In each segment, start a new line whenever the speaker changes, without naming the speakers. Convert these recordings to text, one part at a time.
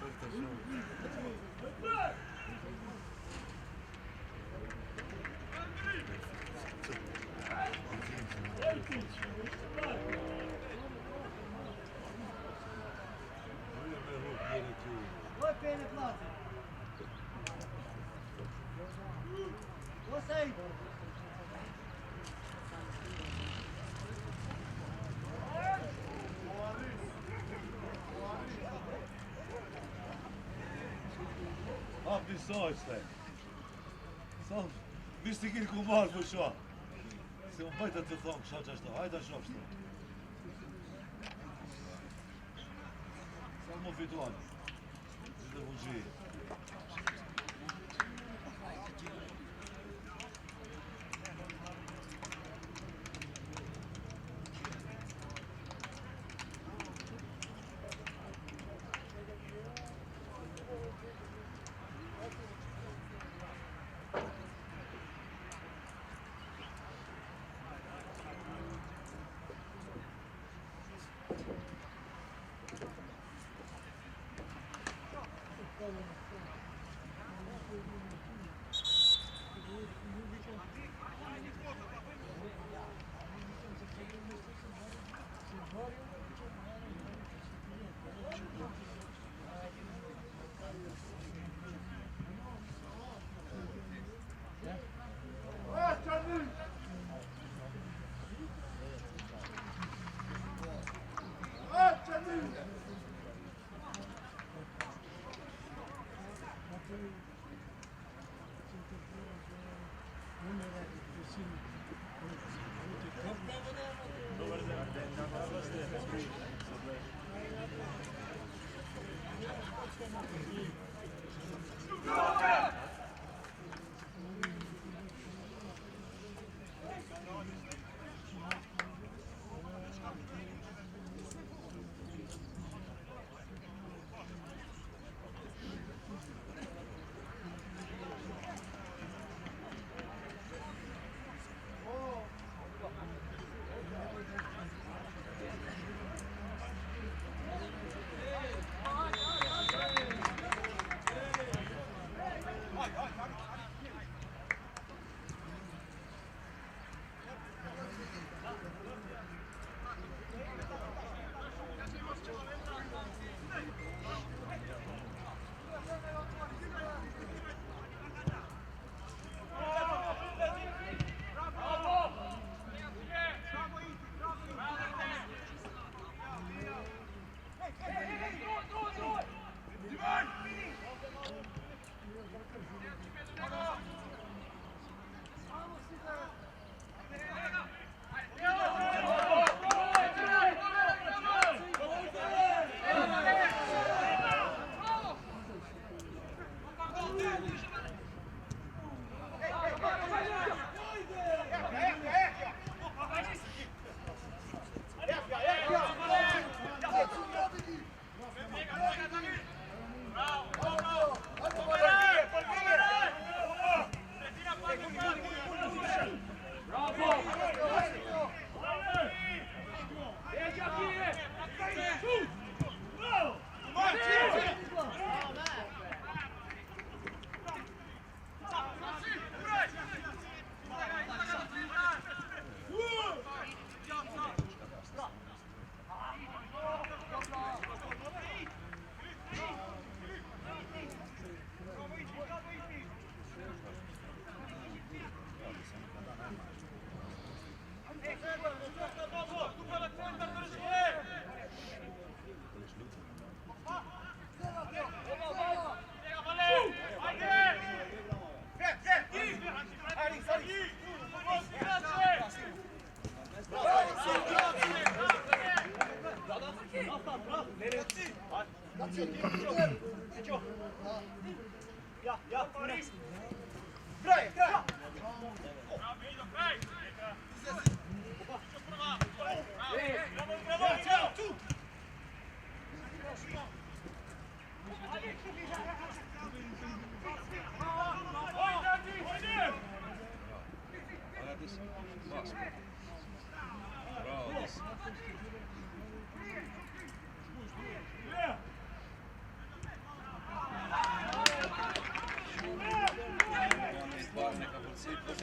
Ой, пене плати. Осей.
Abi sağ işte. Sağ. Bir sikir kumar bu şu an. Sen bayda tutam şaşaştı. Hayda şapştı. Samo fituan. Bizde buji.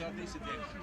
sad nisi tek to.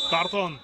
Karton.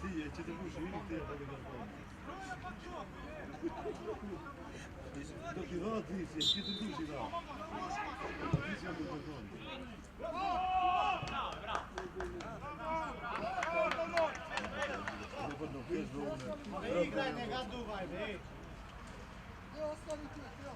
Ti će te muši vidjeti, ja da ga dok je radi, će te duši da. Ti će te pardon.
Ne igraj, ne ga duvaj, be.
Ne ostavi ti, ja.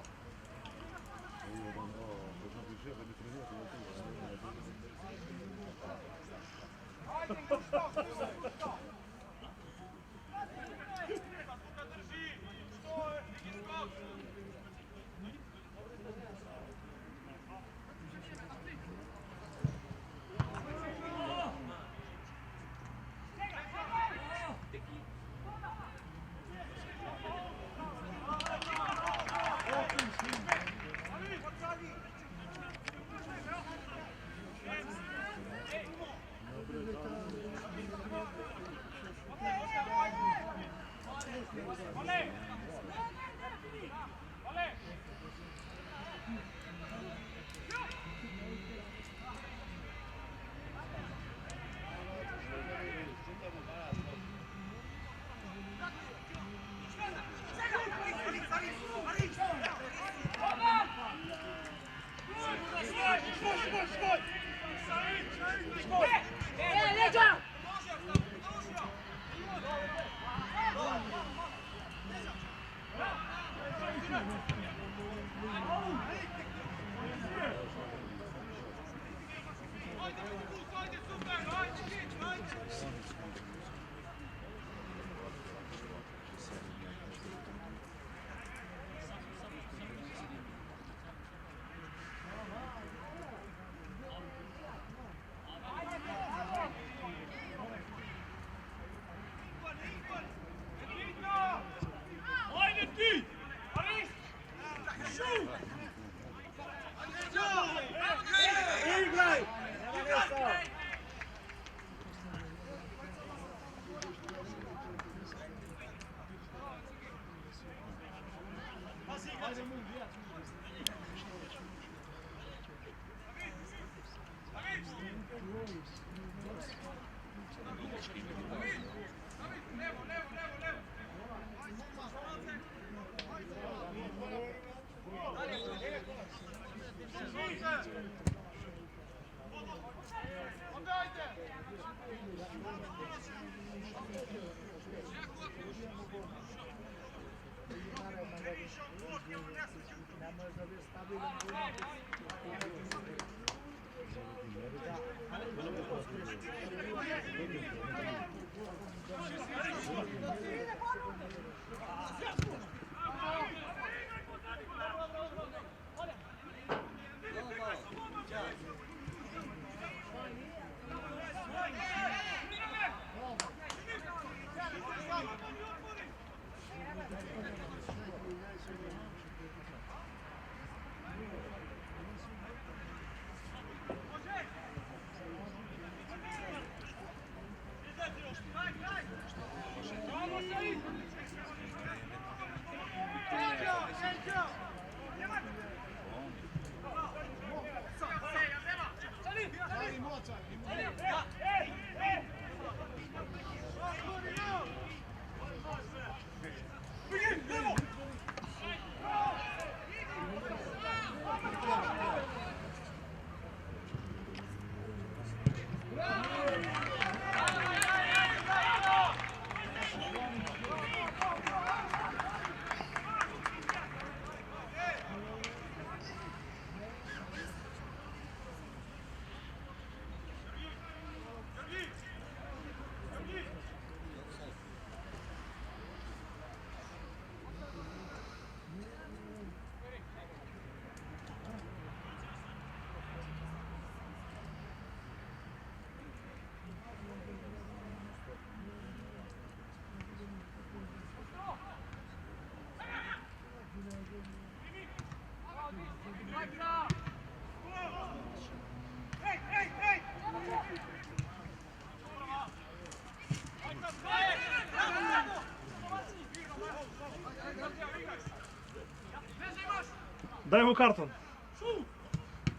Daj mu karton.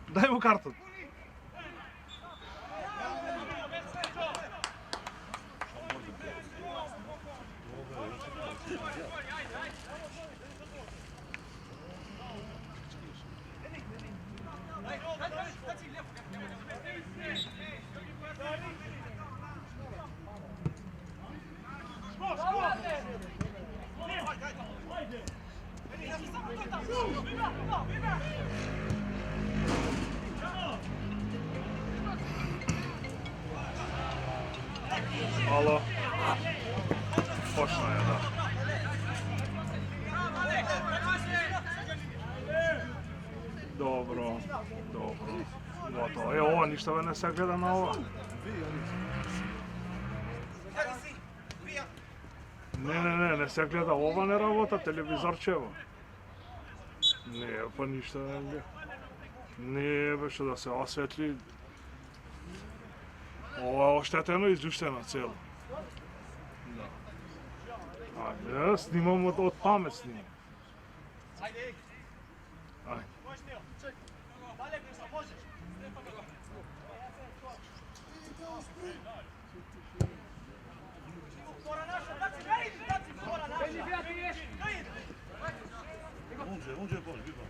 Daj mu karton. Alo. Počna je, da. Dobro, dobro. Gotovo. Evo ova, ništa me ne se gleda na ova. Ne se gleda ова, не работа телевизорчево. Не, па ништа не гледа. Не, беше да се осветли. Ова е оштетено и изуштено цело. Ајде, снимам од памет снимам. Ајде.
Onde é bom, viva.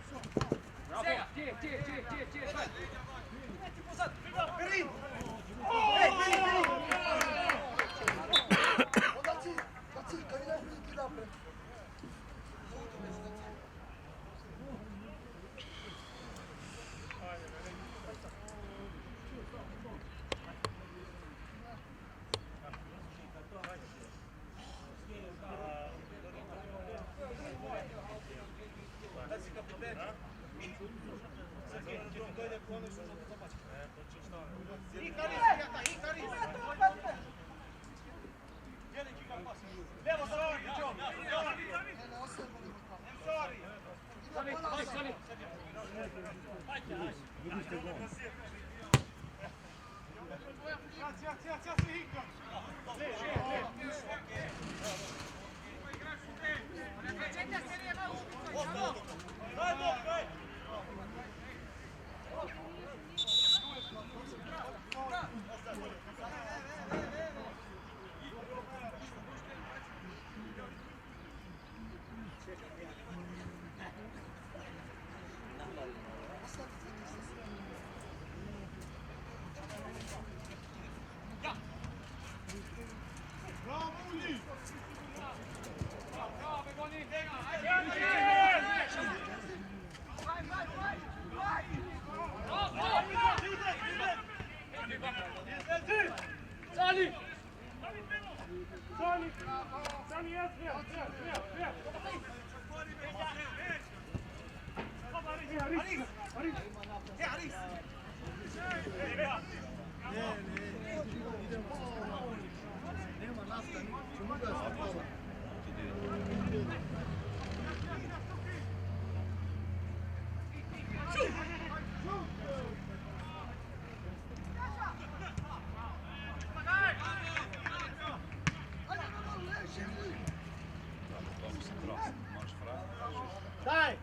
Dai!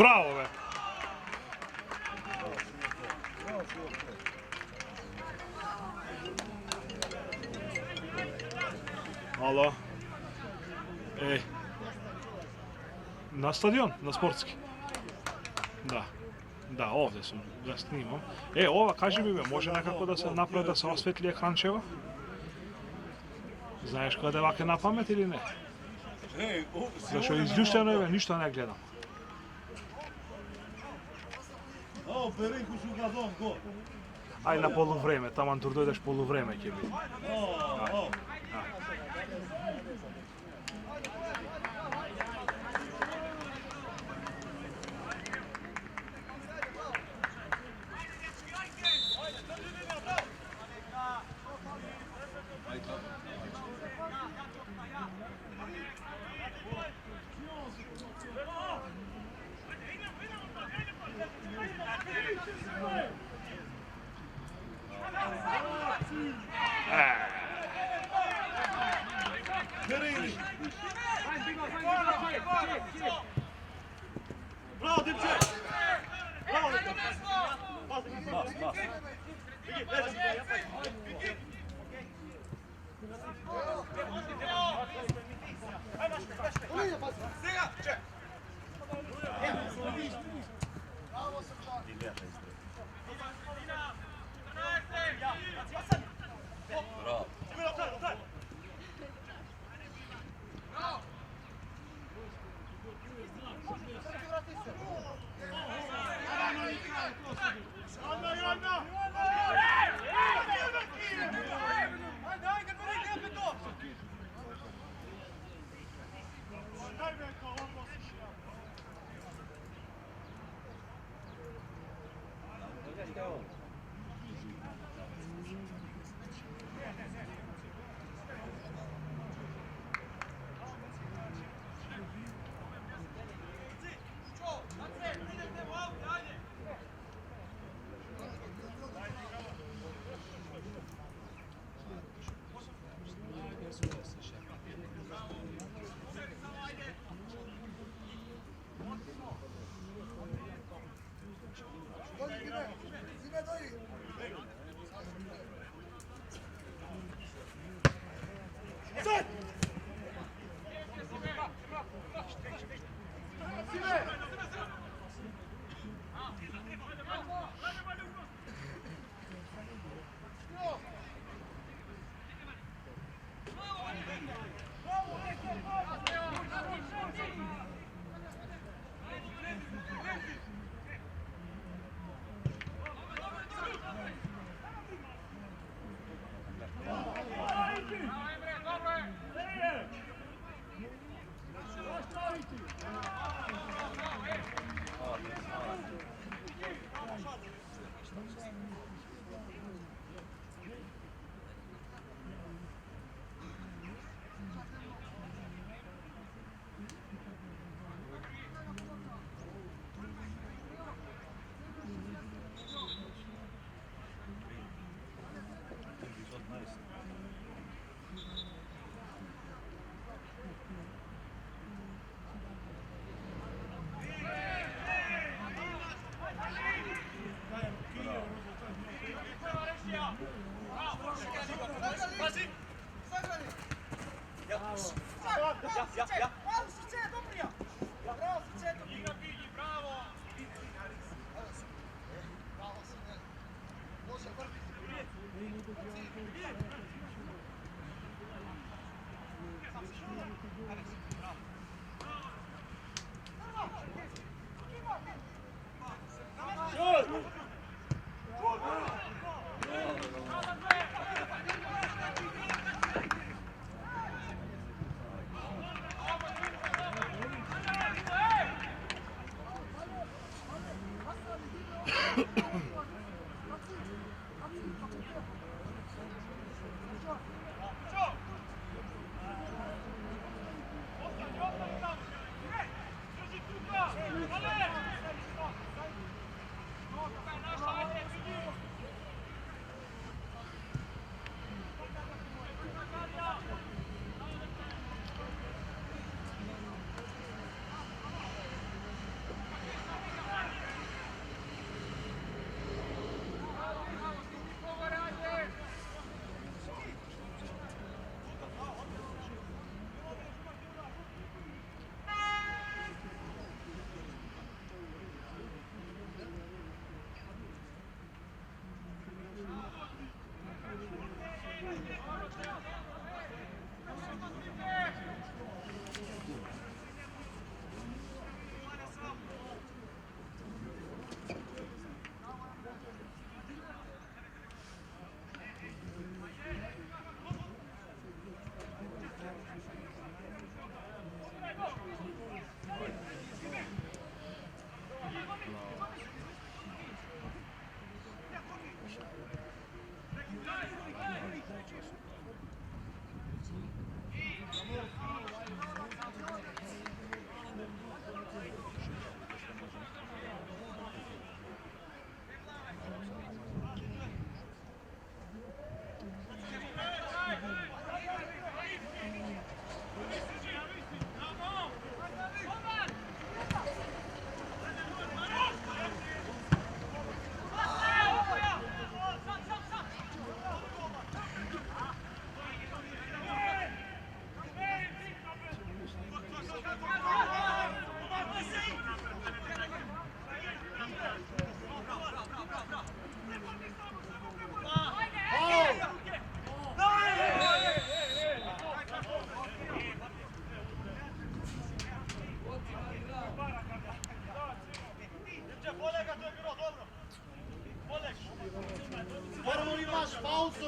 Bravo, be. Alo. Ej. Na stadion, na sportski. Da. Da, ovdje sam ga snimao. Ova, kaži mi me, može nekako da se napravi da se osvetli ekrančeva? Znaješ kada je ovake na pamet ili ne? Zašto izljušteno je, ništa ne gledam. Aj na poluvreme, taman tur dojdeš poluvreme će biti.
Bravo, Dimče! Bravo,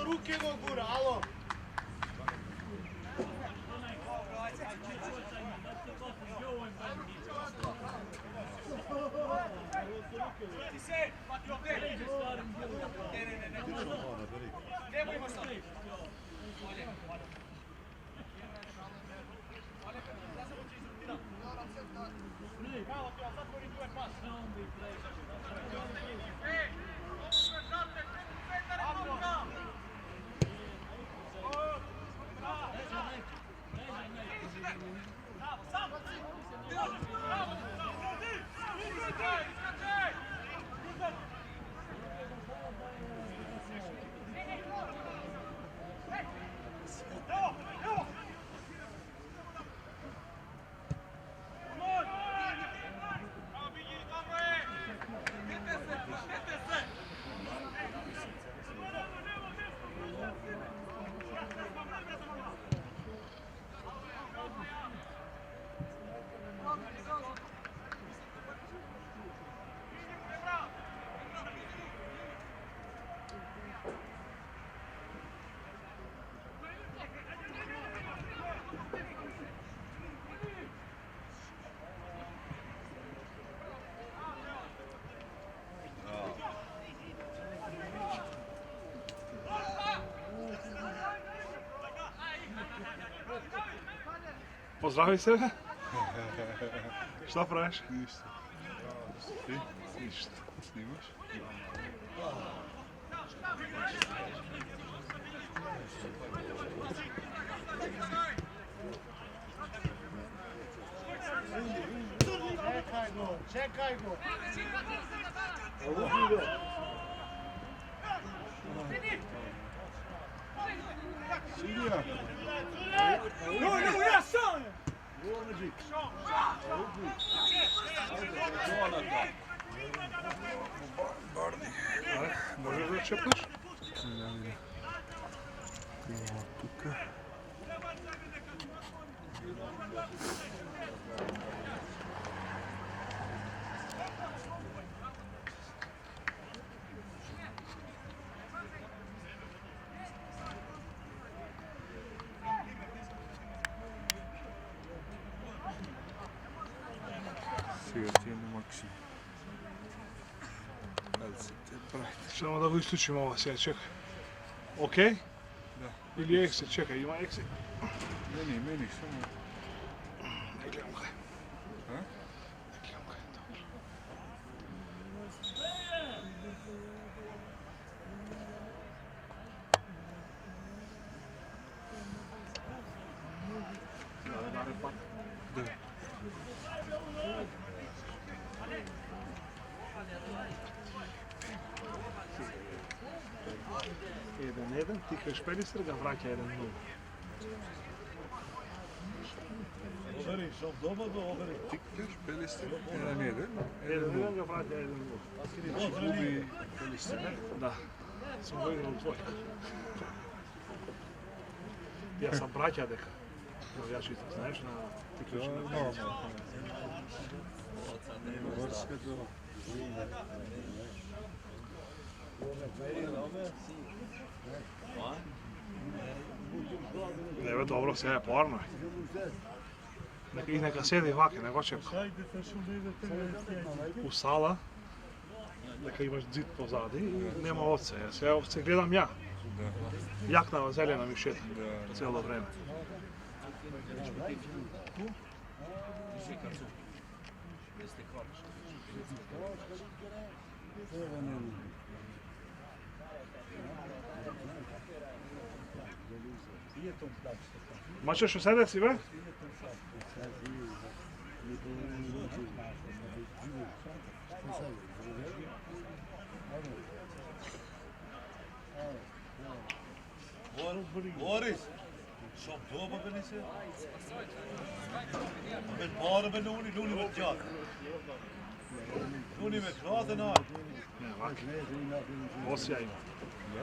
ruke go gura, alo!
Pozdravi se. Šta praviš?
Ništa. Ti?
Ništa.
Snimaš?
Čekaj go!
Silija!
Ja sam!
Možeš da čepneš?
Imamo tuka. Сега ти е на максимум. Айде се те правите.
Samo da го isključimo ovo сега, čekaj. Ok?
Da.
Ili exit, čekaj, ima exit.
Meni, samo...
Ne gledam kaj.
A?
Ne gledam kaj, dobro.
Da.
Jedan, ti kažeš Pelistar, ga vraća 1-0.
Overi, šom doma do overi.
Ti kažeš Pelistar? 1-1.
1-0 ga vraća 1-0.
Znači gubi Pelistar, ne?
Da, sam gledao u tvoj. Ja sam braća deka. Navijači, znaš, na ti kažeš na
Normalno. Gorska do...
Ne, dobro, sve je porno. Neka sjedi ovake, nego čeka. U sala, neka imaš zid pozadi i nema ovce. Sve ovce gledam ja.
Da.
Jakna zeljena mi šeta
Da.
cijelo vreme. Ma ćeš sedeti si, be?
Boris, šom doma ben ise? Ben bara ben Luni met jat. Luni met kraten aan.
Ne, ovak. Osija ima.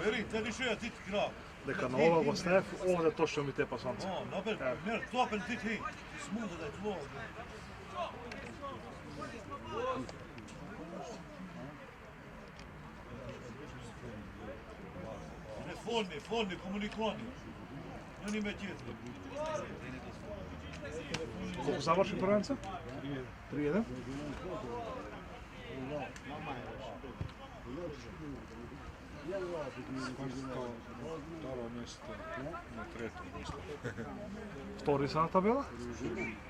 Veri, tebi što ja tit krav.
Neka na ovog ostaje, ovdje točno mi tepa sonce.
Oh, nabel, mer toppen dit heen. Smoelde dat woord. Foni, komunikoni. Njëni me tjetrin.
Koliko završi prvenca? 3-1.
Второ место на трето место.
Втори са на табела?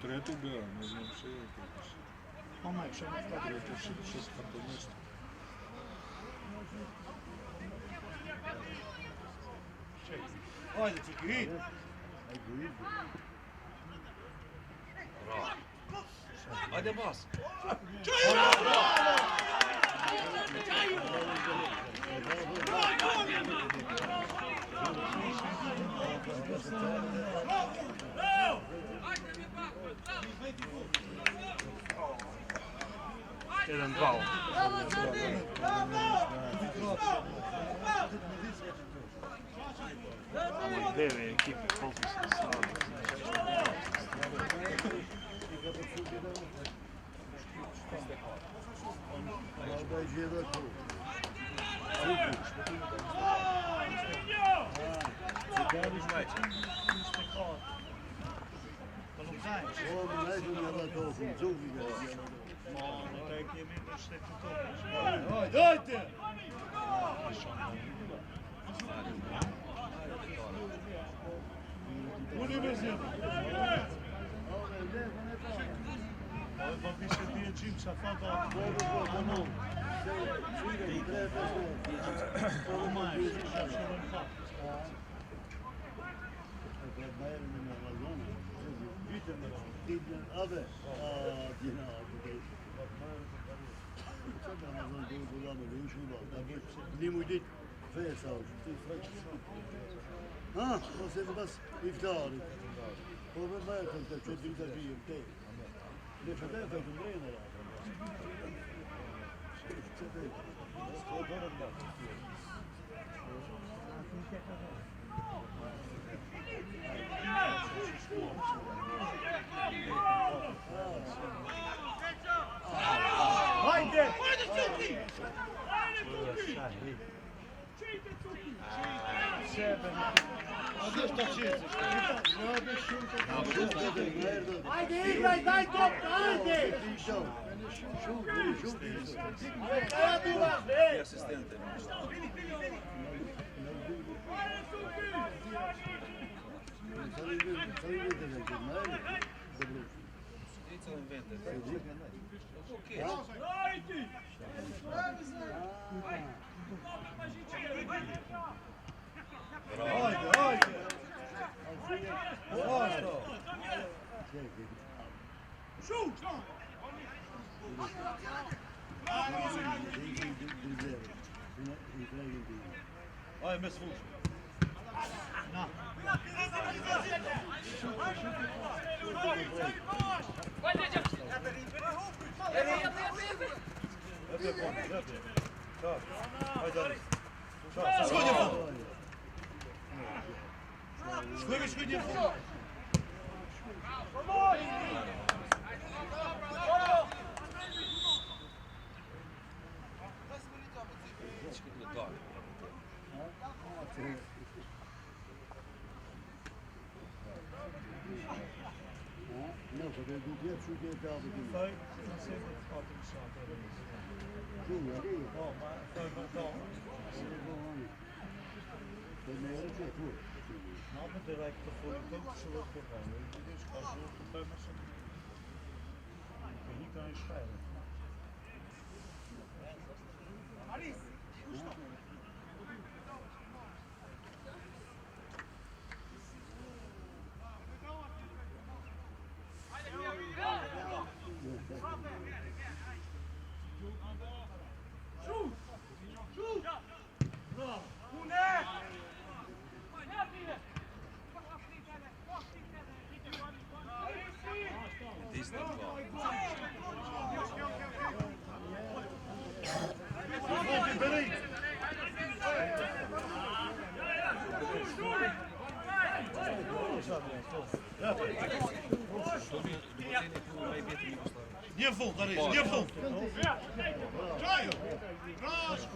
Трето била, не знам сега колко си. Трето, шестото место.
Ajde, čekaj, idi. Ajde, bas.
Jedan, dva. Ама деве екипи, колко са sada?
Dajte! Uni bez jedna.
Pa više ti je čim šafada.
ها وصل بس إفطار هو ما يأكل تشد الكبير تاني ليش هتاكل تمرين ولا
Haydi! Haydi İbrahim, daj top, haydi! Hadi var be!
Ajde, ajde. Zašto? Ajde, me slušaj. Schodnie w dół. Schodnie w dół.
Nou, dat heb ik net zo dit daar bedoeld.
Fijn, dat zit het wat in zat.
Doe maar, doe.
Oh, maar fijn met dan.
Dat is meer dan goed.
Nou, met de rijk te voor de kant zullen we gaan. Dus als je op de met z'n. Hier kan je schrijven.
Nie w dół, Darys, nie w dół.
Czaju! Raz,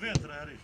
Ветра, Ариш.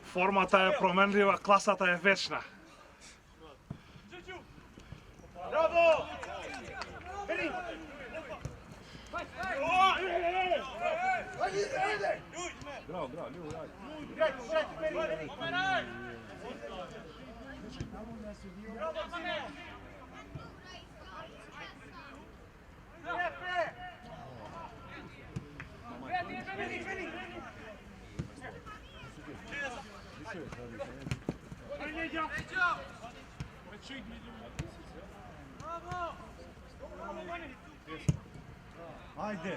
Формата е променлива, класата е вечна.
Браво!
Bravo, bravo, Ljubo, ajde.
Haydi.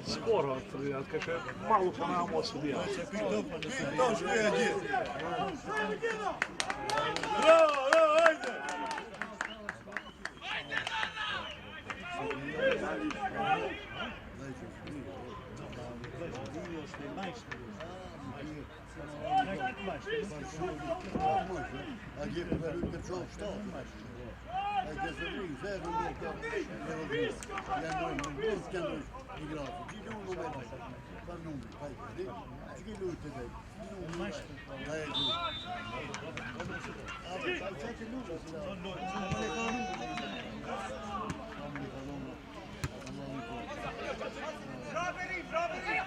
Скоро, kaže, malo ponavljamo osudija.
Pitao što je djel. Bravo, bravo, ajde!
A gdje je Petrov stao? A gdje se mi zajedno igrao. Ti ne ono mene. Pa numri, pa ide. Ti ne ljudi tebe. Da je ljudi. A sad će ljudi se da.
Braberi, braberi!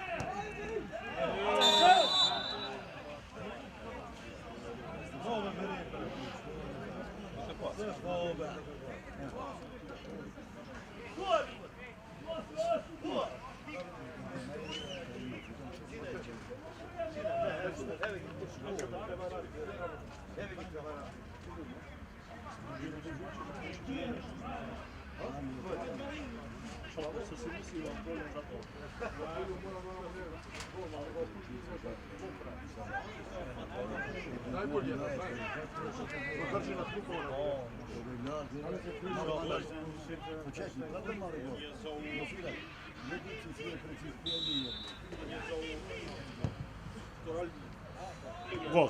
Wcześniej, prawda Marego? No chwilę. Lepiej czy chwilę precyzję.
Gol.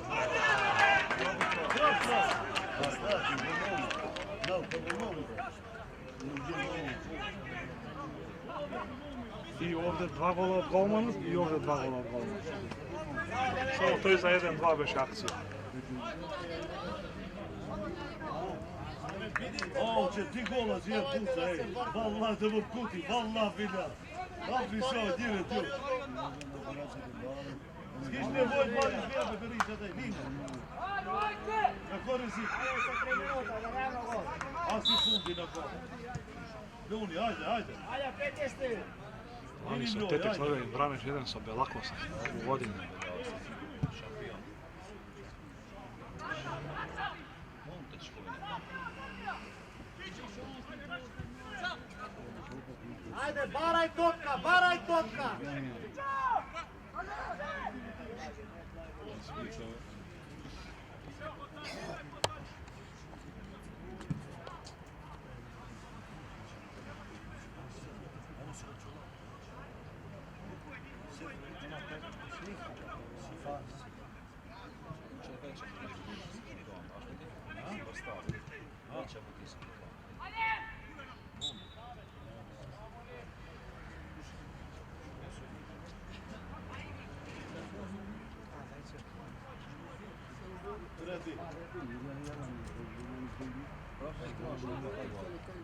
I ovdje 2 gola od golmana i ovdje 2 gola od golmana. Samo to je za 1-2 već akcija.
O, će ti gola zije puta, ej. Vallahi da mu kuti, vallahi billah. Abri so, dire tu. Skiš ne voj bali zvijebe, beri sada, nina. Na kore si. A si fundi na kore. Ljuni, ajde, ajde.
Oni su tetek slavili Braneš 1 sa Belakosom u godini.
Ajde, baraj totka, baraj totka!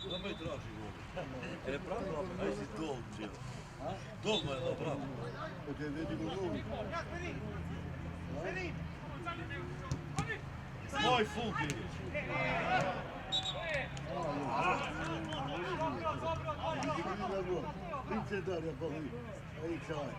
Também traži gol. É bravo, mas é dol, tio. Dol, mas é bravo.
Potem vedi go lui.
Moj fundi.
Vince Daria Bahui. Aí sai.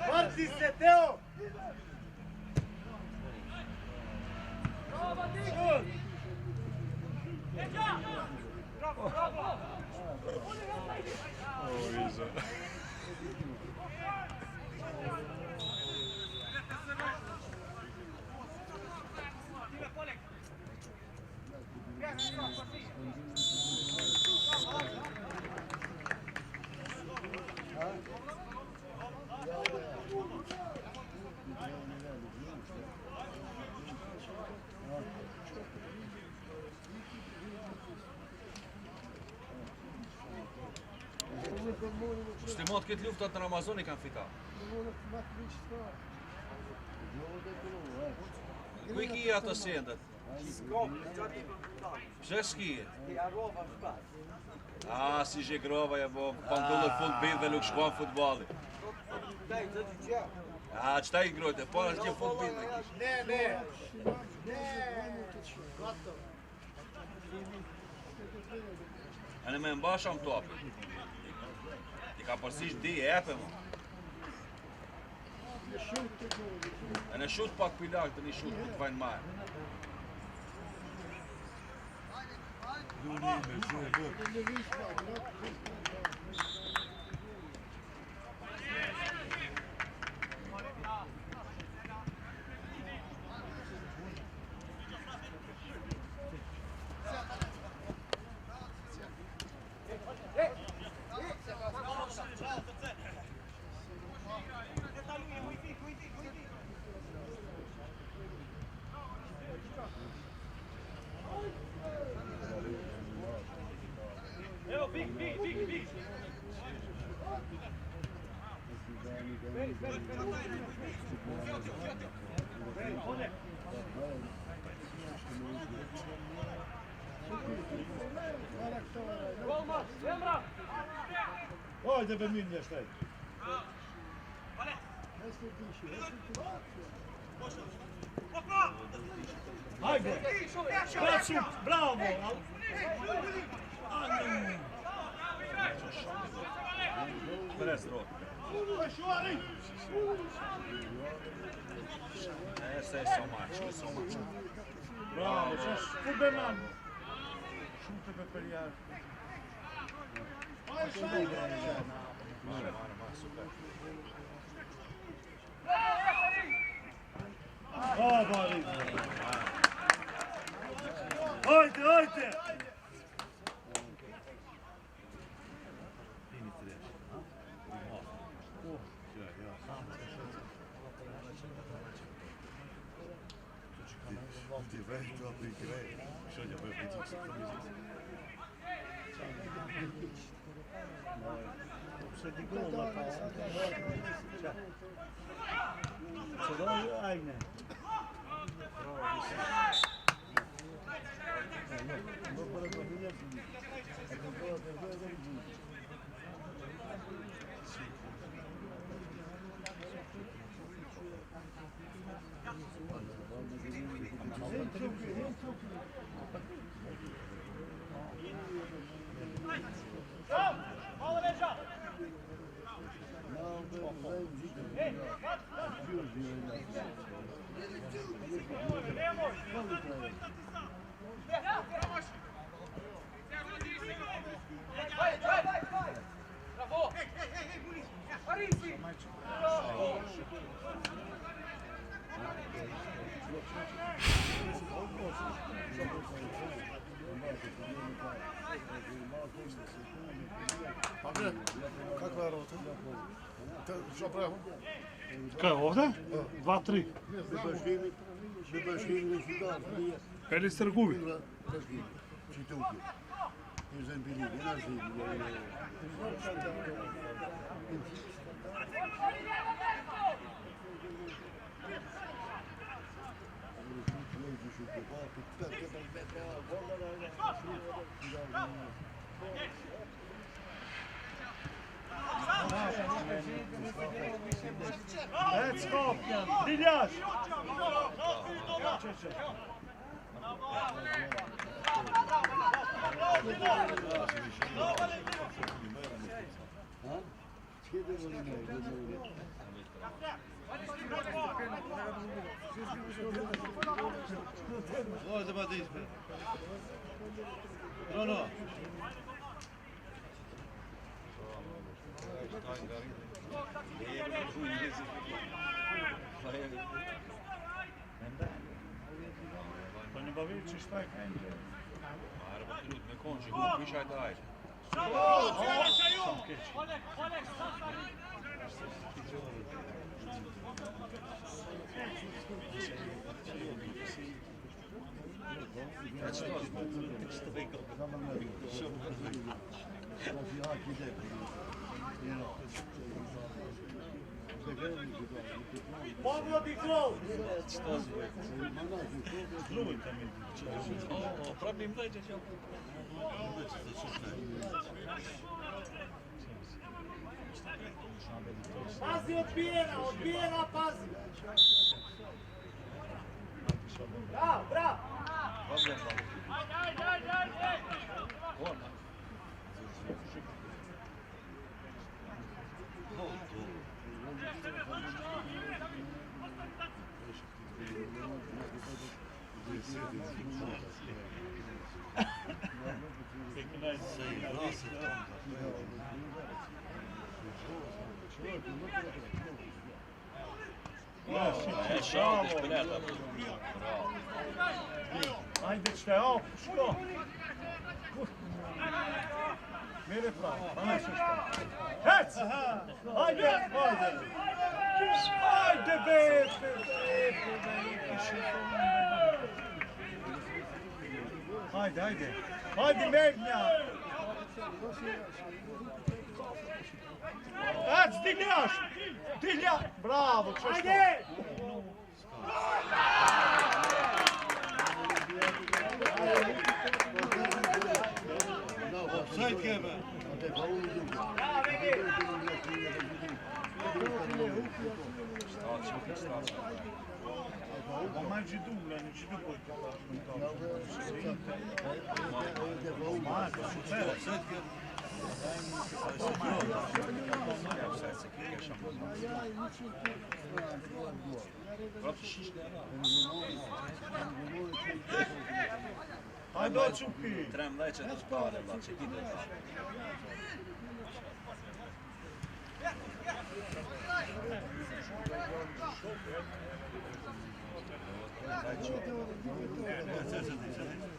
Parti se, Teo!
Ovo iza.
Stimot këtë luftat në Ramazan i kanë fita. Ku i kija ato sendet? Pse s'kije? Ah, si Gjegrova ja bo pandullë fund bidh dhe nuk shkuan futbolli. Ah, qëta i grojte, po është që fund bidh dhe kish. E në me mbasha më topi. I ka përsish di e epe më. E në shut pak pilak të një shut për të vajnë majë.
Ajde be Minja, šta je?
Ajde! Praću, bravo!
Prestro. Essa é só macho, só macho.
Bravo, Fuberman! Šute be perijar.
Mara, super.
Bari! Ajde, ajde!
Se di gola pa. Ce l'ho ajne.
Kakva je rota? Što pravimo?
Kaj je ovdje? 2-3.
Bi baš htjeli već dan.
Pelister gubi.
Čite uke. Izem bili, jedna zim.
Let's go! Diljaš!
Ajde, ba da izbe. Rono.
Pa ne bavići šta je kaj nje.
Araba trud me konči, pišaj daj.
Pogodi gol!
Problem dođe će.
Pazi, odbijena, pazi! Bravo, bravo!
Šao, špileta.
Ajde, šta je ovo? Što? Mire pravo, pa ne što. Hec! Ajde, ajde! Ajde, be! Ajde, ajde! Ajde, Megnja! Stignaš! Stigna! Bravo, čo što?
Offside Kevin.
Ma mangi tu, non ci tu puoi Hai doći u pi.
Trebam veće da spavne, znači ti da da.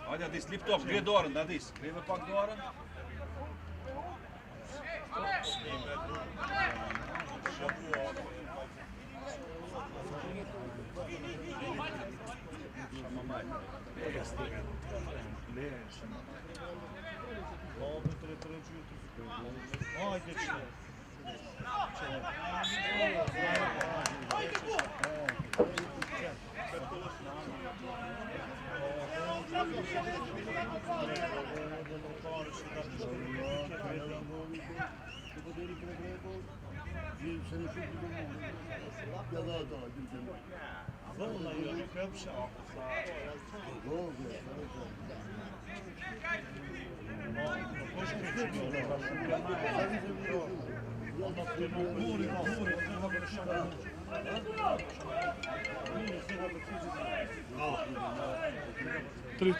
Ajde, dis, lip top, gdje je Doran, da dis? Krive pak Doran?
Ajde što.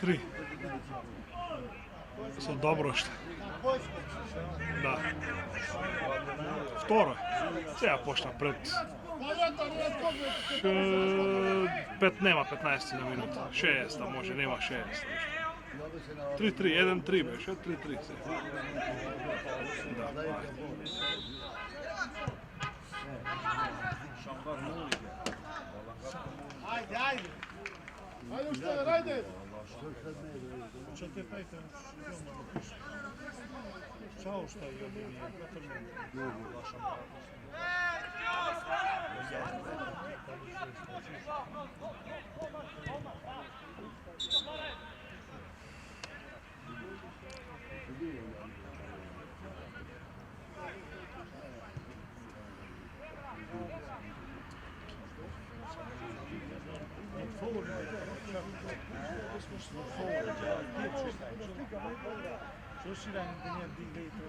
Tri. Sad dobro što. Da. Второ. Сега почна пред 5 нема 15 на минута. 6 може, нема 6. 3-3, 1-3 беше, 3-3 се. Да,
Ajde, ajde! Ajde u šta, ajde! Čo te pejte? Čao šta je jedini, Što si radim da nije digli to?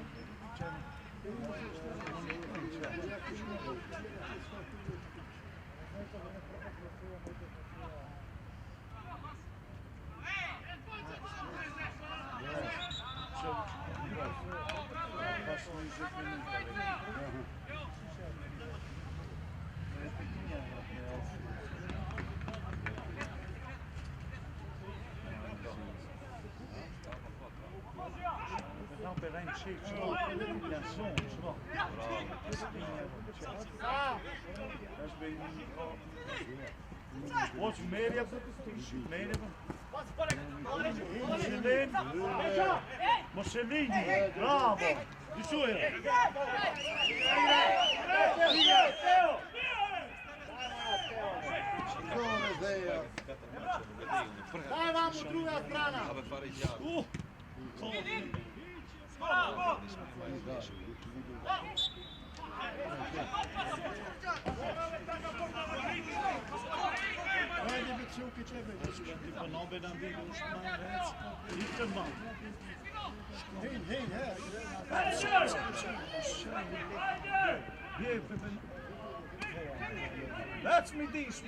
Watch Meria, Mussolini, bravo, di su Daj vam druga strana. Ajde bit će ukićebe, ti ponobe nam vidu šman, rec, idemo. Hej, That's me this.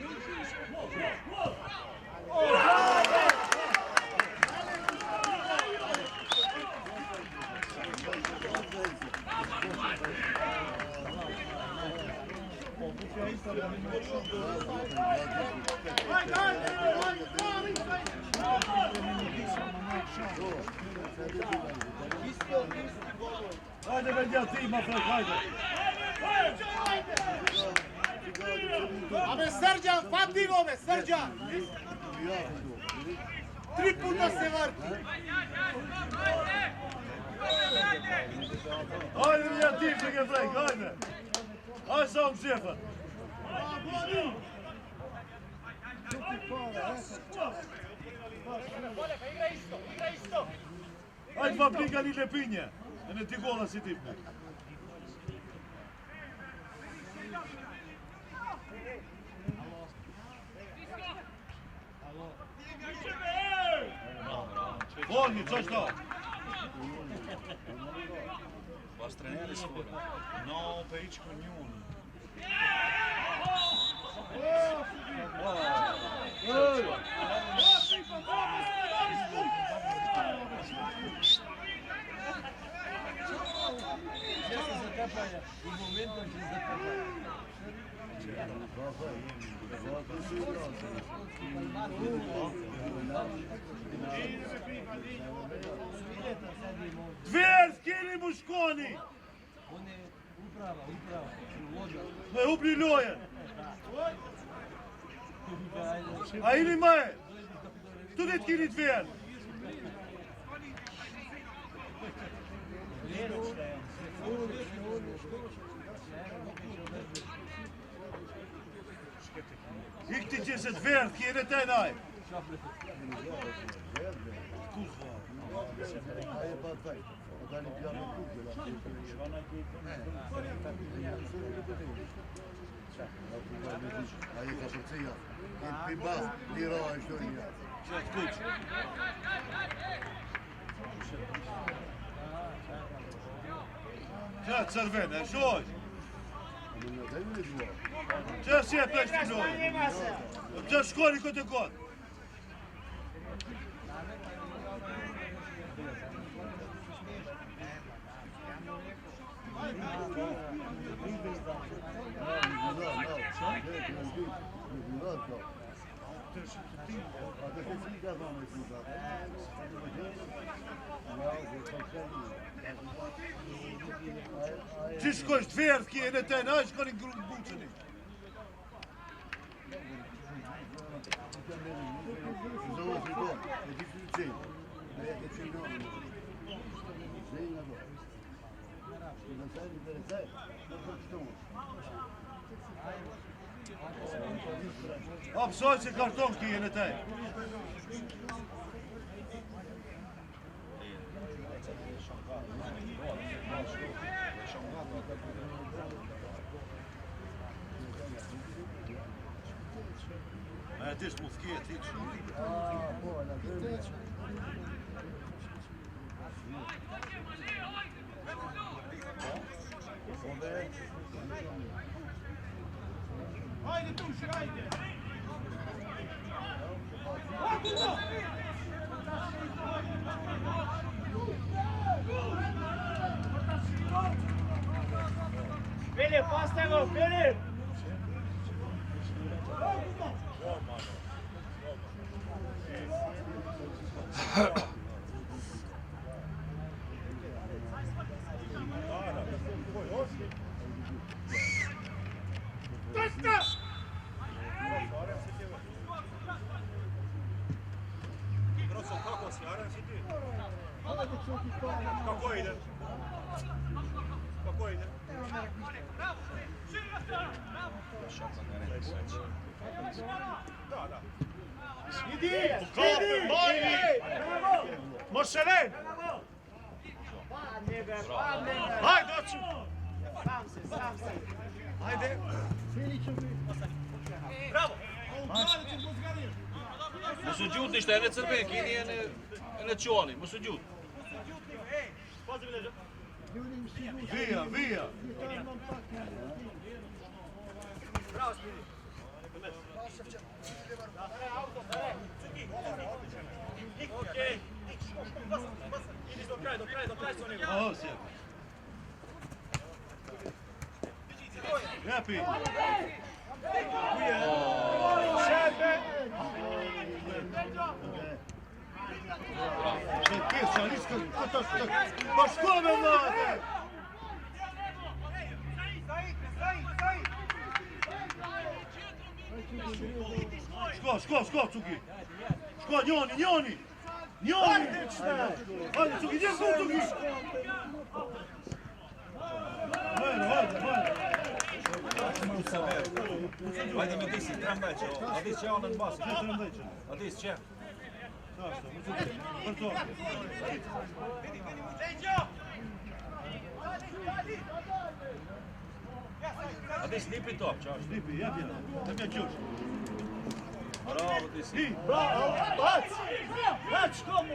Hajde, Benja, ti ima frak, hajde.
Абе, Сърджан, фати го, бе, Сърджан! 3 puta se vrti!
Hajde një tim që ke vrejk, hajde! Hajde sa më shefa! Hajde pa plika një lepinje, e në t'i golla si tipne. Volni, co što?
Vas treneri skoro.
No, pa ići kod njun.
Dver, skini mu shkoni! Me hupni lojen! A ili maje? Tu ne t'kini dver! Ikti që se dver, t'kini të naj!
Aje pa taj, da li pjane kuke, aje ka përcija, i pibas, një roa e shonja.
Qëtë kuq! Qëtë sërvene, shoj! Qëtë si e pleshti lojë? Qëtë shkoni këtë e këtë? Që shkoj të verë, t'kje në të në, shkoni në grunë bucëni. A pësoj që karton këtije në taj. E ti shmu fkjet, ti
Hajde tuš, hajde! Filip, postavi go, Filip!
Kako ide? Kako ide?
Idi! Idi! Mošelen! Hajde, oću! Sam se! Hajde! Bravo!
Mos u gjut ishte edhe Crvenki, kini e në qoni, mos u gjut.
Via, via!
Bravo, Spiri! Okej! Idi do kraj su oni!
Aho, sjep. Jepi!
Sebe!
Što pjeca, niska, to što... Pa što me mlade? Ško, Cuki! Ško, njoni! Njoj, dečna! Hajde, Cuki, gdje smo Cuki? Hajde.
Ajde mi di si, tramvaj će ovo. A di će on na basi? A di će? A di slipi top, čaš?
Slipi, ja bih. Da mi je čuš.
Bravo, di si.
Bravo, bac! Bac, komu?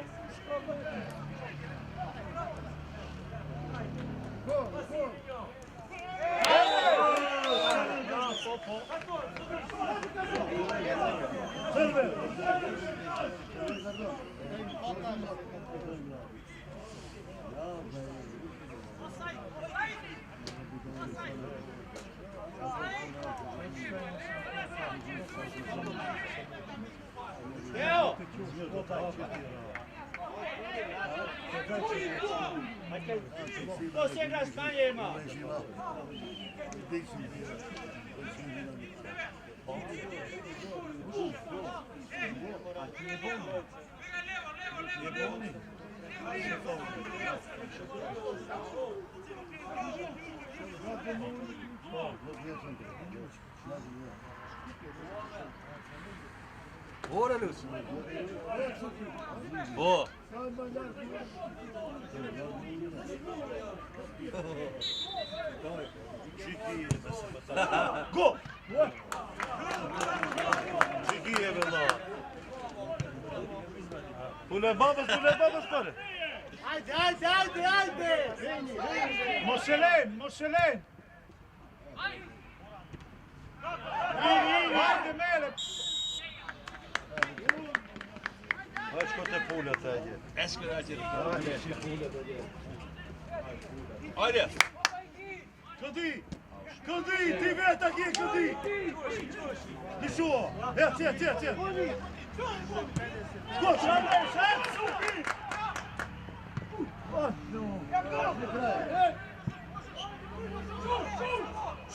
To se igra s manjima.
Bora, Lúcio. Boa.
Go! Čekije, vela. Pule babas, pare.
Ajde! Mošelen! Ajde, Mele!
Znaš ko te pulja teđe?
Esko da će Ajde!
Kadi, ti vet aqui, Kadi! Deixou! Tira! Skoči!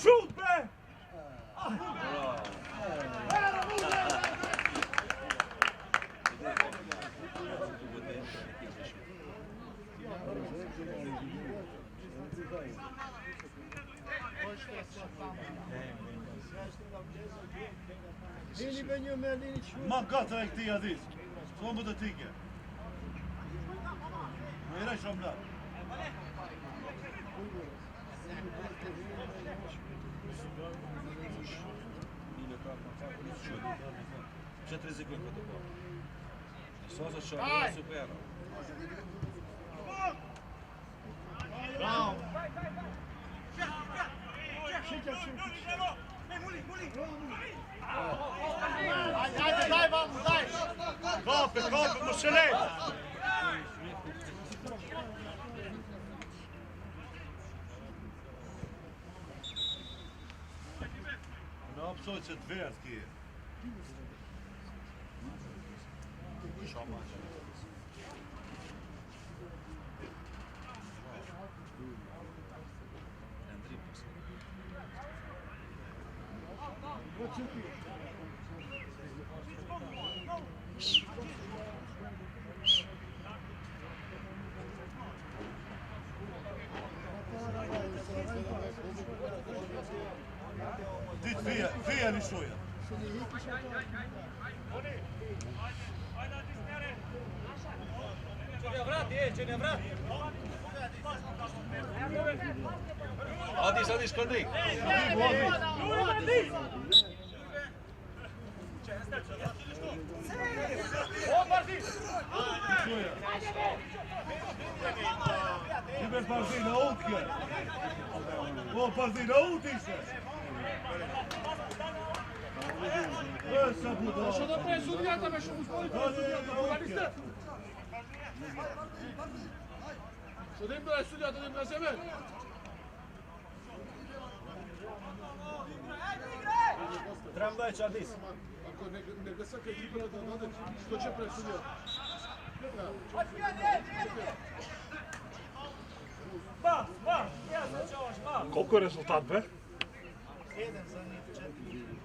Šut, be! Mancata ek ti Aziz. S'kom më të tike. Më iraj shumë da.
Që të rizikojnë këtë po. Sosa shumë, super.
Bravo! Ajde, daj, vamo, daj!
Kape, Mošelen! Në apsoj që të verë t'kje. Ditë vija një shoja.
Adis, Kadi.
Ti me parzina utkje. Po, parzina utise. Sa buda.
Що добре, суддятами, що успали суддята, футболісти? Судим бе суддята, не бе
Tramvaj që Adis.
Ako ne glasa kaj ekipa da nade, što će presuditi?
Колко е резултат, бе?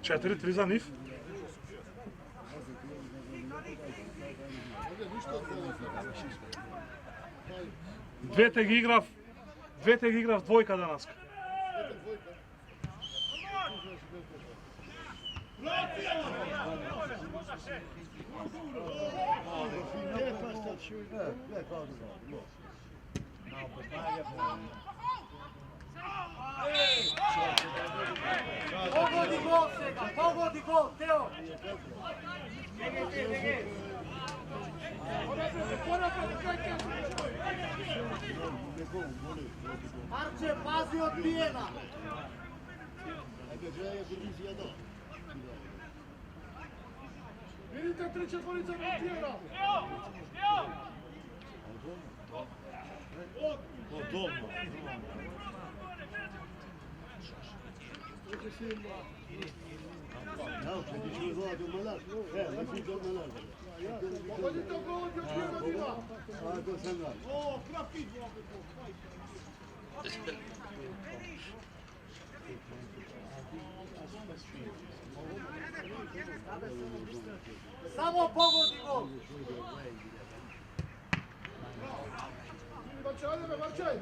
4-3 за Нив. Двете ги играв двојка данас.
Pogodi gol сега, pogodi gol, Teo! Marče, pazi odbijena!
Vidite, treća dvorica na tijera!
Podobno.
Pogodite gol od Jokira Diva! O, krapi!
Samo pogodi gol!
Marčaj, ajde me, Marčaj!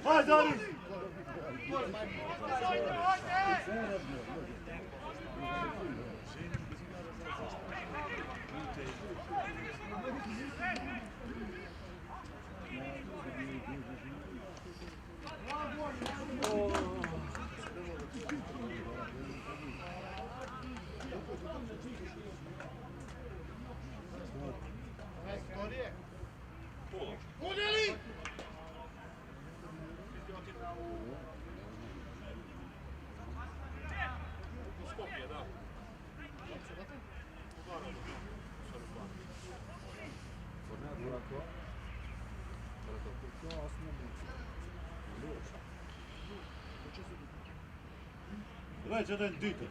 Vai, Dani! Reče da je dite.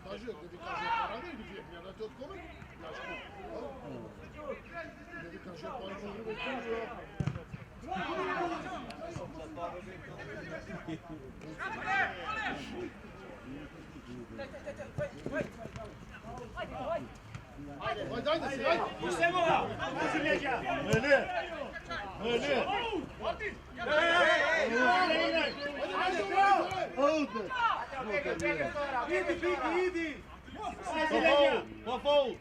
Kaže, da vi kaže parade ili vi gledate od kome? Da vi kaže parade ili vi kaže Ajde, ajde! Puštemo ga!
Mene! Mene!
Idi, Bigi, idi!
Pa faul!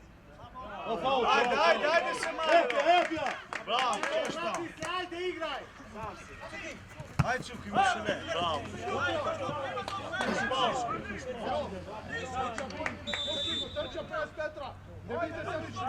Pa faul!
Ajde se malo!
Epija!
Bravo, točno!
Vrati se, ajde, igraj!
Ajde Čuki, Mišele, bravo!
Trča pes Petra! Ne vidite se lično!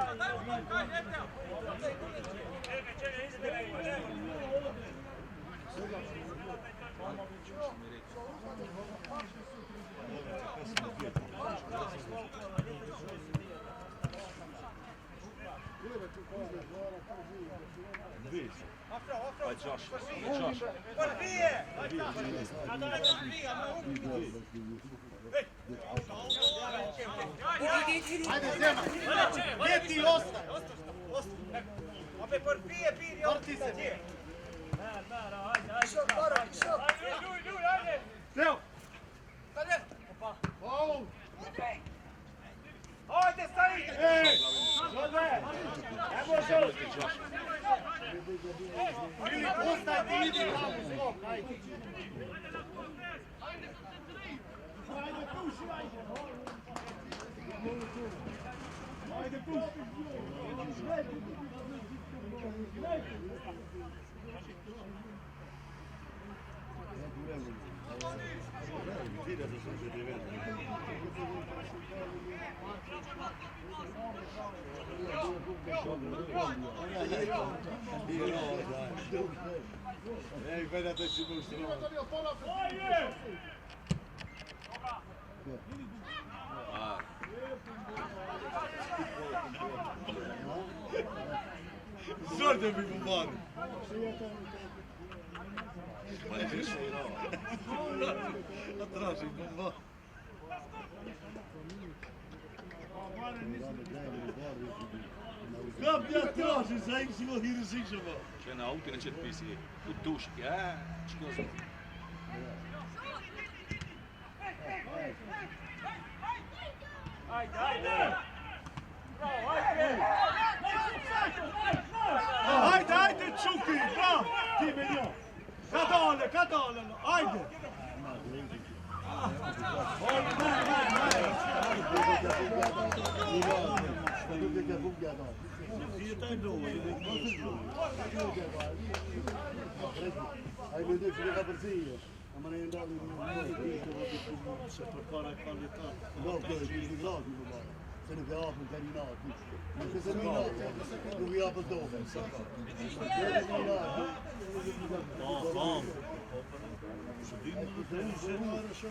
Vai, Josh. Josh.
Ajde, Zema! Gdje ti ostaj? Vrti se!
Teo! Faul!
Ajde, stavite! Filip, ostajte, idi tamo, skok, ajde!
Ej, gledajte si mu što.
Ima to nije pola pred...
Žrde mi pomagam.
Ma je više i ovo.
A tražim pomagam. Kam ja tražim za ih si go hier ziek zo wel.
Še na auto neće pisi. U dušik, ja. Što znam.
Hajde, hajde, Čuki, bram! Ti milion! Ka dole, hajde!
Hai veduto che la pazzia? Ma non è andato
Se prepara qualità.
no, quello che si gladi, se ne va per carinati. Ma che se no, non vi apre dove.
Bam! Ze dienen ze waren zo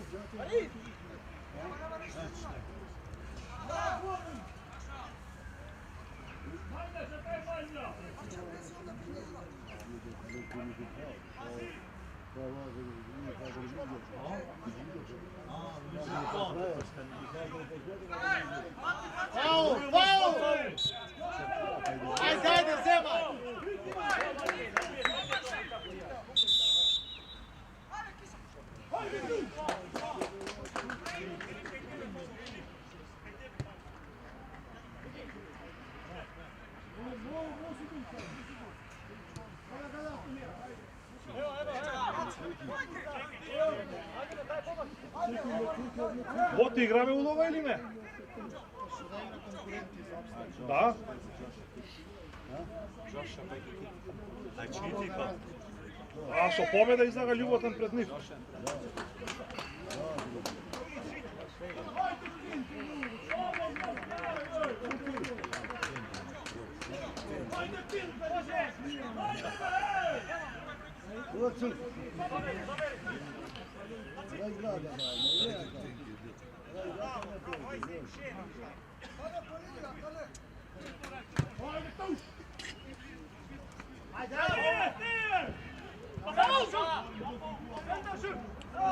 Foul! Foul! Ajde, Zema!
Bote, igrame u Lova ili ne? Da?
Znači ti pa.
A so pobjeda izaga ljubotan pred njih.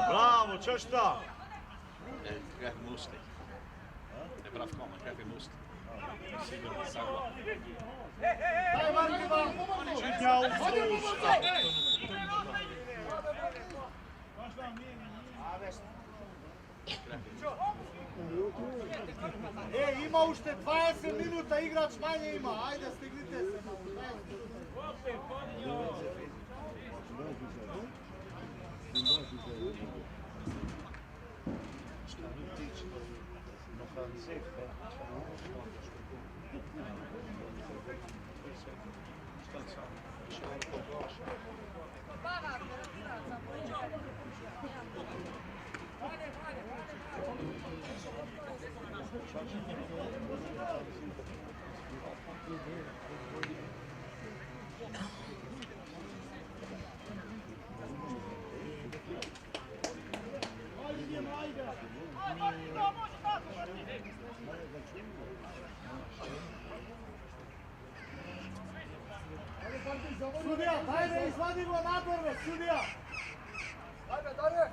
Bravo, čo šta?
Krijg je moest. Hij blijft komen, krijg je moest. Sigurno Sagla.
Daj, Markiva!
Žitnja u
Ima ušte 20 minuta, igrač manje ima. Ajde, stignite se. Sudija, dajde, izvadimo naborbe, sudija! Dajde, dajde!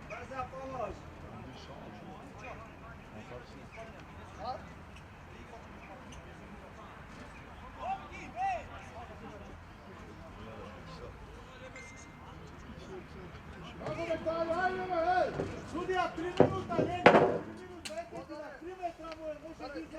Daj za pomoć! Sudija, 3 minuta, ne! 3 minuta, eto, 3 metra mu je, može biti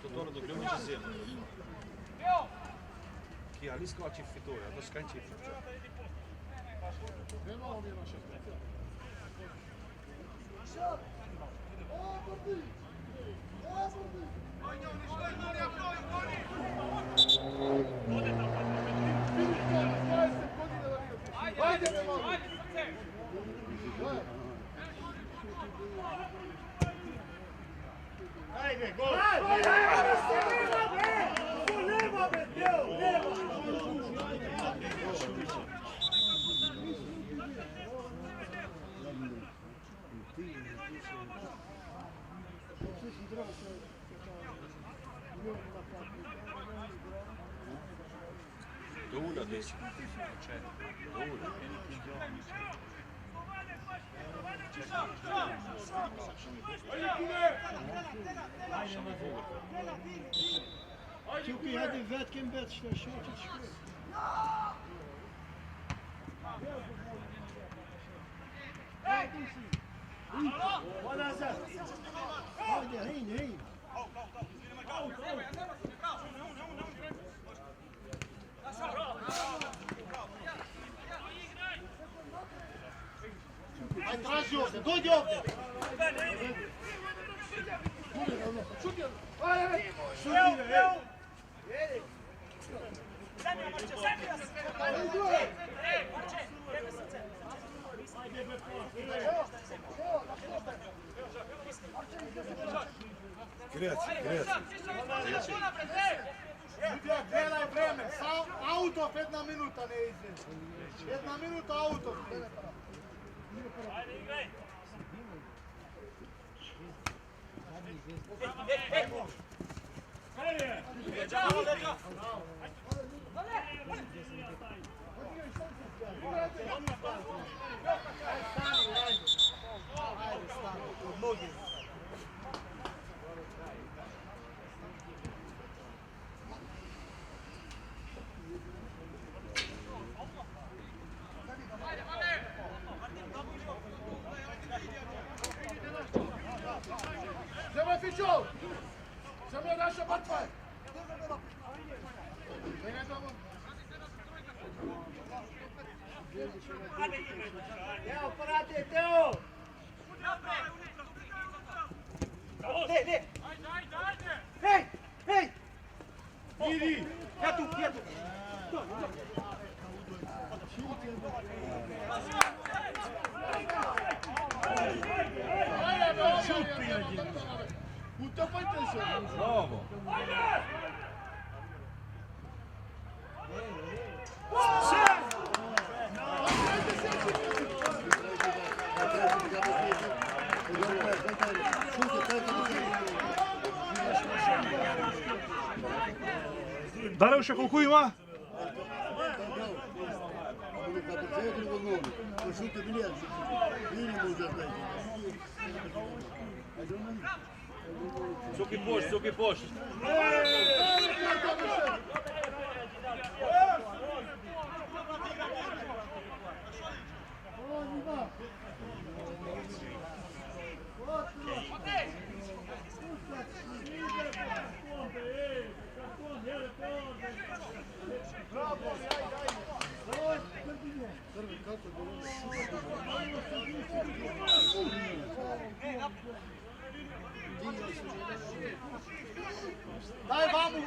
Tot door de bloemetjes in. Ja, niet squatje Victoria, dat is geen chip.
Ajde,
Ajde, gol!
Nema bre, Teo, nema!
Dura desi. Dura.
Tjuki hadi vetken bet što je šočić škoj. Hajde, hin, hin.
Aj, traži ovdje, dođi ovdje!
Gledaj vreme, auto 1 minuta ne ide. 1 minuta auto. Zema Fičo! Zema je naša mrtva! Evo, parate, Teo! Ne! Hej! Hej! Idi! Ja tu! Utapajte se!
Bravo.
Daruša, koliko ima?
Cuki poš.
Daj vamo!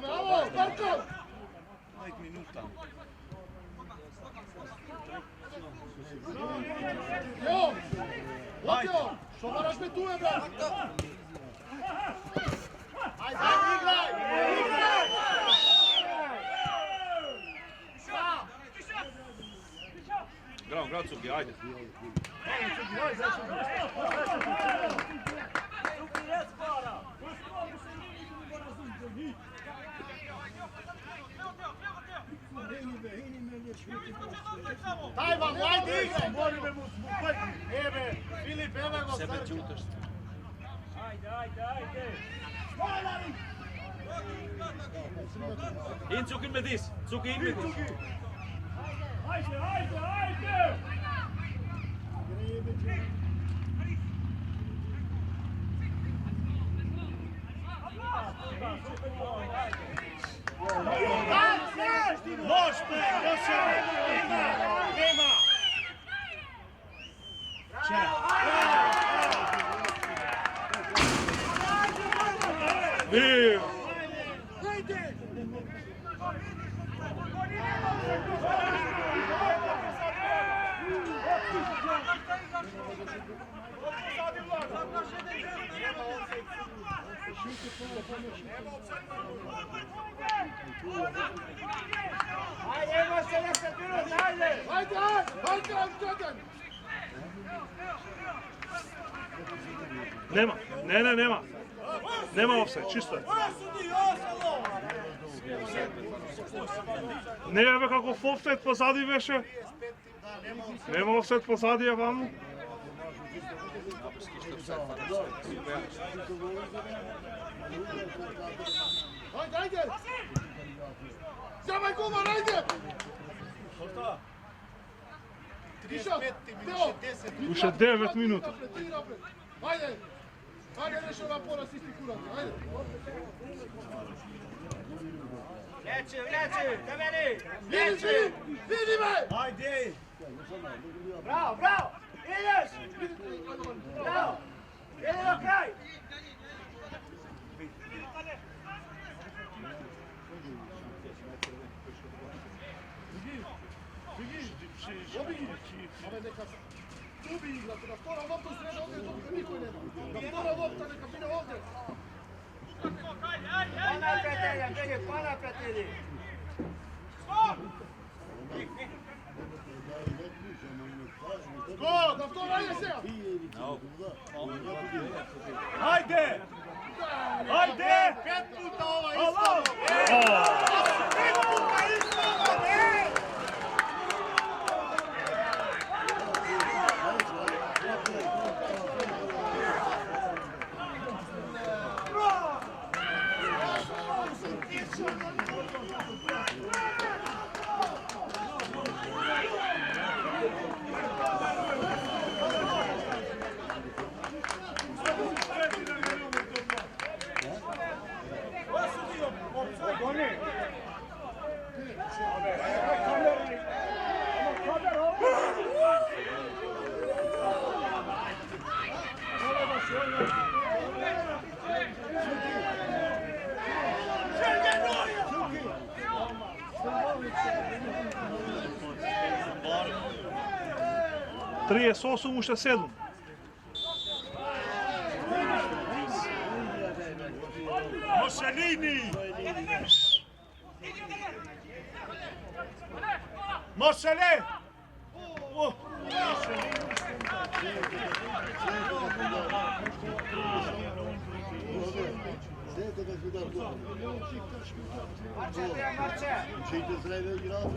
Bravo, Marko!
5 minuta.
Jo! Lotio! Što moraš me tu je, brate? Ajde, igraj! Igraj!
Bravo, Cuki, ajde.
Daj vam, ajde igraj! Mori me mu smukati! Ebe, Filip, ebe go
Sebe
Srđan!
ćutaš. In Cuki med dis. Cuki in med dis.
Možete, Josip! Nema! Čak!
Ajde, ima se 10 minuta, ajde! Ajde, ajde!
Nema, nema. Nema offside, čisto je. Ne je kako offside pozadi veše. Nema offside pozadi je vamo.
Ajde, ajde! Zamaj gumar, ajde!
Uše 9 minuta.
Ajde! Ajde, nešto na poraz isti kurac, ajde! Leci, ka meni! Vidi me!
Ajde!
Bravo, bravo! Ideš! Bravo! Idi do kraj! Ubi igrati, da vtora lopta sreda ovdje, dok niko nema. Da vtora lopta, neka bine ovdje. Pa naprijed, Elja, bili, pa naprijed idi. Go, da vtora ajde se!
Ajde! Ajde! 5 puta ova ispala! 5 puta ispala, ne!
Trije osam, ušte 7.
Mussolini! Mossele!
Učite zreve igrati.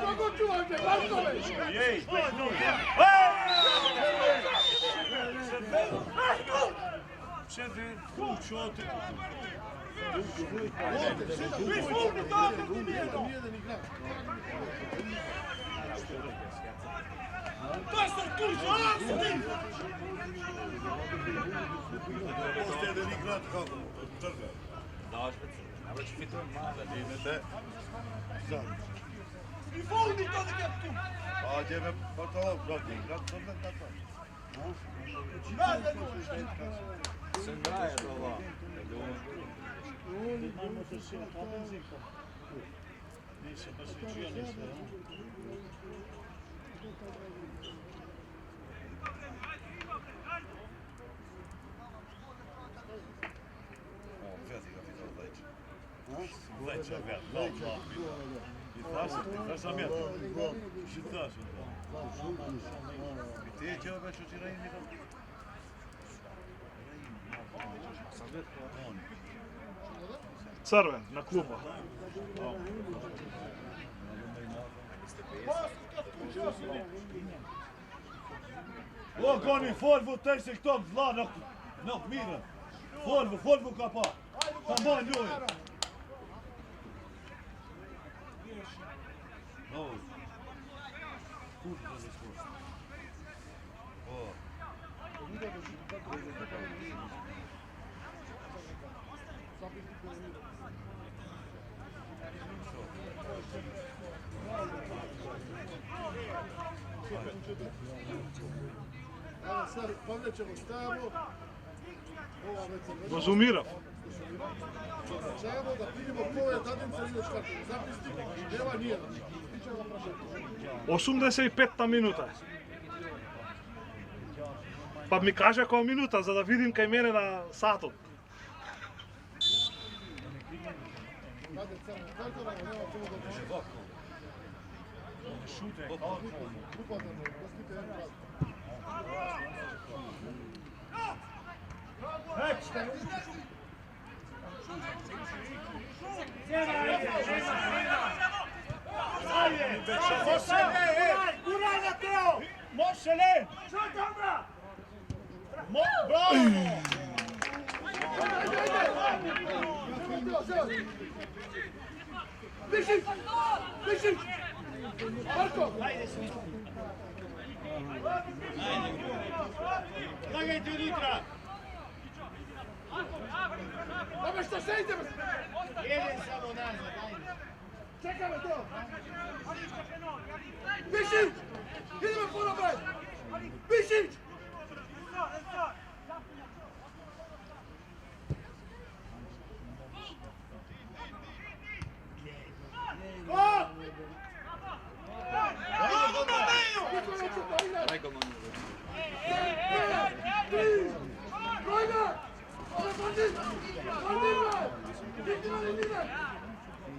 Kogo čuvajte, glasove!
Jej! Przed kółcio, ty...
Postoje igrat kako trga. A ideme pa to protiv igrat, to ne tako.
Mamma to si ta benzínka. Nisam posjećio nisam.
Leća, leća. I sam ja. Šitaš. I ti je ćeo već učinaj mi da...
Crven, na klupa.
O, goni, forvu, taj se tom zla nok mira. Forvu kapa. Tam on njoj. No. Kurva se skošta. O.
Evo sad, Pavljećevo stavimo. Ova već se već.
Dozumirao.
Čajemo da vidimo ko je dadinca ili škartu. Zapisnik, nema nijedan. Biće vam prašati.
85 minuta. Pa mi kaže koja minuta, za da vidim kaj mene na satu.
Kada samo kartovamo, nema čemu da piše. Upadamo, pustite jedan rad.
Guraj na Teo!
Može le!
Šut, Ambra!
Bravo!
Bišić! Bišić! Marko!
Lagajte unutra!
Dobro što se idemo!
Jedan samo nazad, ajde.
Čekaj me Teo! Bišić! Idemo puno broj! Bišić! Go!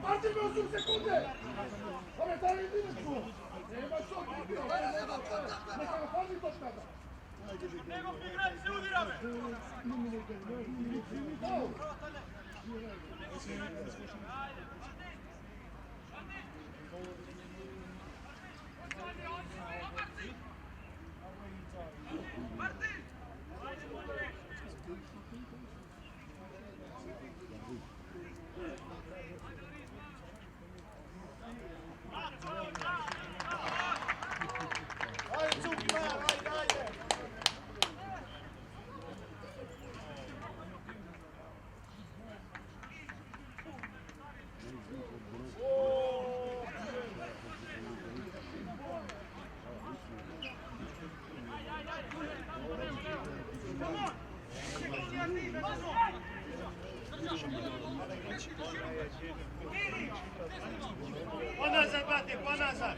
Martin me 8 sekunde! Ove, daj mi minutku! Nema što ti bio, neka me pazi točkada!
Nego igraj se, udira me!
Ajde, Cukma, ajde, ajde!
Ponazad, brate, ponazad!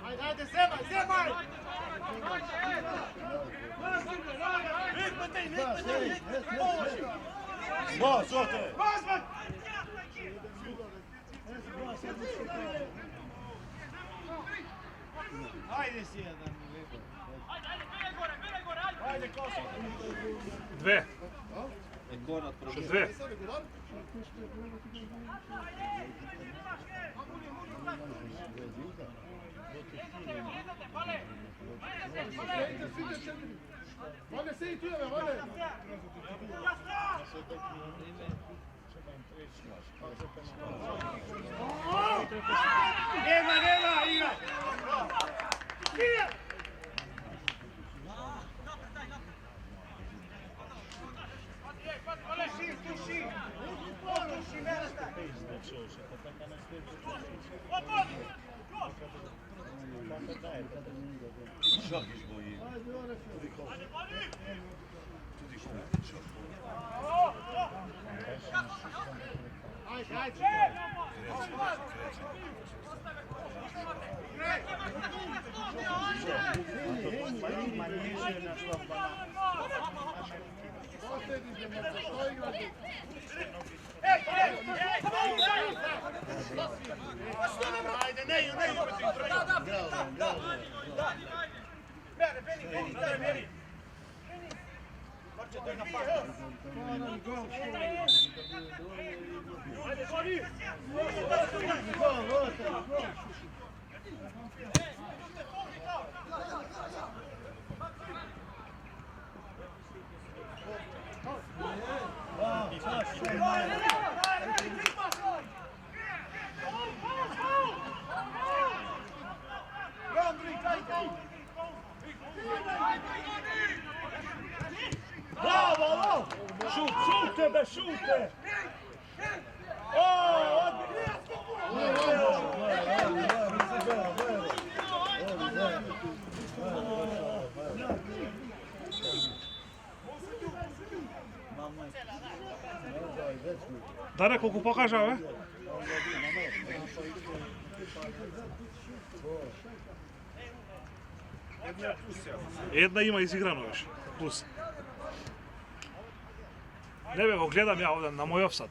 Ajde, ajde, zemaj, zemaj!
Ma, sote!
Ajde si jedan.
Ajde, Koso!
Dve. Še dve.
Vale, sedi tu, vale!
Nema, igra!
Šakiš boji. Tudi što je šak.
Ajde, ajde!
Što igrate?
Ajde, ne ju! Beni! Marče, to je na pas! Ajde, gori!
Šute be, šute!
Dare, koliko pokaže ove? Jedna ima izigrano više, plus. Ne bih go gledam ja ovdje na moj offsat.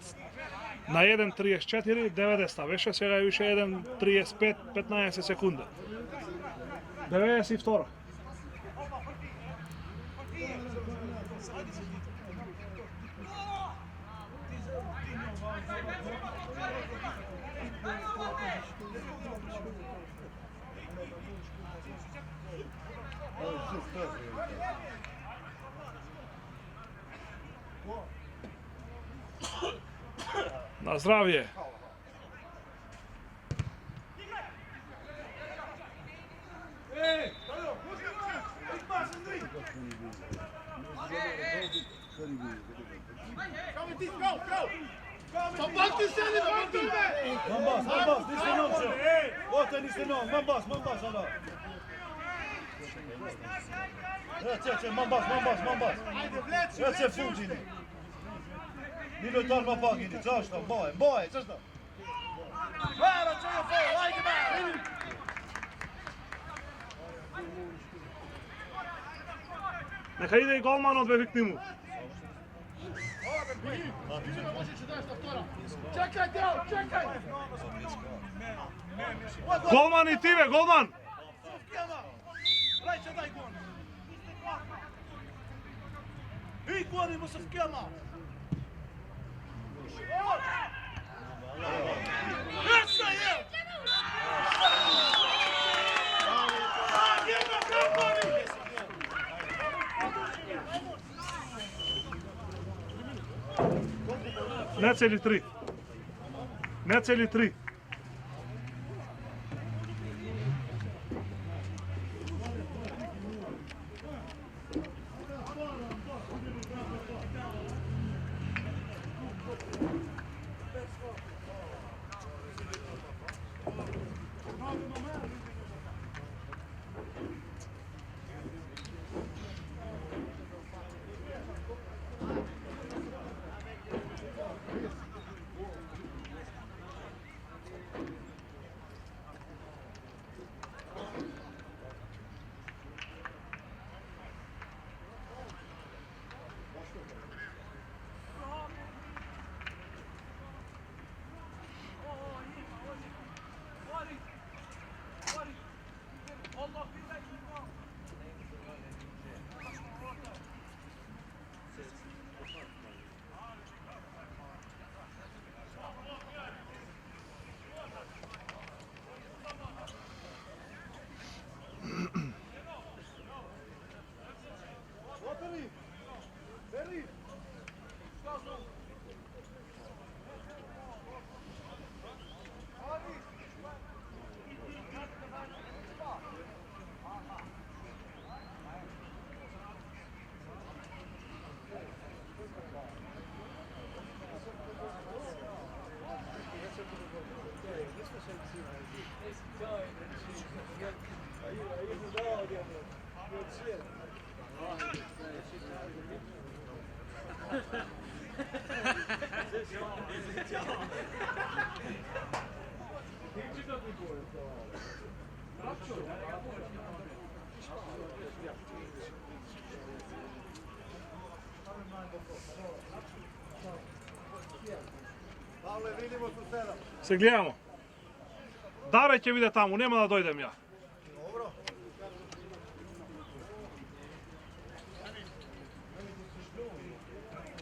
Na 1.34, 90, više svega je više 1.35, 15 sekunda. 92. Na zdravje.
Mambas, niste novče! Ote niste nov, mambas, onda! Rece, mambas! Rece fuđini! Nino tarma pagini, zašto? Boje, zašto?
Neka ide i golman odbegni mu.
Čekaj, Deo, čekaj!
Golman i Tive, golman! Neceli 3. Neceli 3. Se gledamo. Dare će vidjeti tamo, nema da dojdem ja.